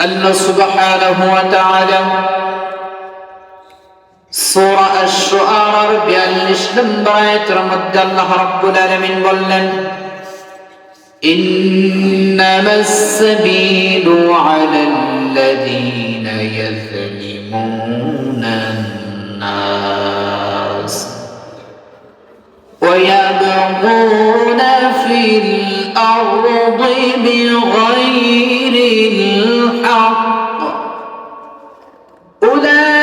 আল্লাহ সুবহানাহু ওয়া তাআলা সূরা আশ-শুআরার 42 নম্বর আয়াতের মধ্যে আল্লাহ রাব্বুল আলামিন বললেন, ইন্নামাস সাবিলু আলাল্লাযীনা ইয়াযলিমুনান নাস ওয়া ইয়াবগুনা ফিল আরদি বিগাইরিল হক উলাইকা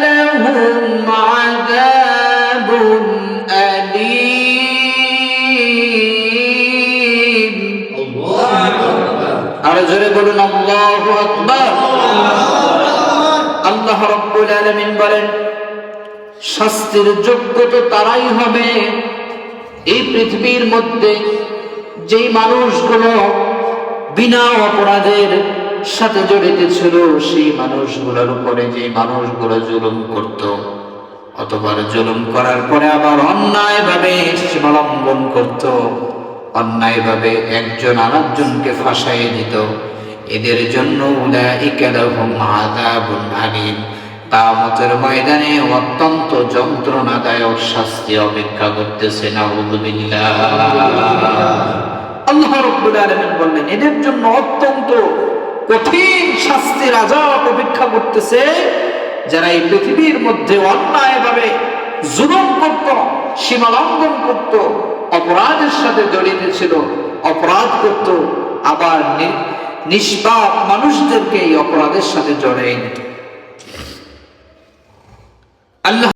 লাহুম আযাবুন আলীম। আর জোরে বলুন আল্লাহু আকবার। আল্লাহ রাব্বুল আলামিন বলেন, শাস্তির যোগ্য তো তারাই হবে এই পৃথিবীর মধ্যে যেই মানুষগুলো বিনা অপরাধের সাথে জড়িত ছিল, সেই মানুষগুলোর উপরে যে মানুষগুলো জুলুম করত, অথবা জুলুম করার পরে আবার অন্যায়ভাবে সীমালঙ্ঘন করত, অন্যায়ভাবে একজন আরেকজনকে ফাঁসাইয়ে দিত, এদের জন্য উলাইকা লাহুম আযাবুন আলীম, কিয়ামতের ময়দানে অত্যন্ত যন্ত্রণাদায়ক শাস্তি অপেক্ষা করতেছে। নাউযুবিল্লাহ। আল্লাহ রাব্বুল আলামিন বললেন, এদের জন্য অত্যন্ত কঠিন শাস্তির আযাব অপেক্ষা করতেছে, যারা এই পৃথিবীর মধ্যে অন্যায়ভাবে জুলুম করত, সীমালঙ্ঘন করত, অপরাধের সাথে জড়িত ছিল, অপরাধ করত, আবার নিষ্পাপ মানুষদেরকে এই অপরাধের সাথে জড়িয়ে দিত। আল্লাহ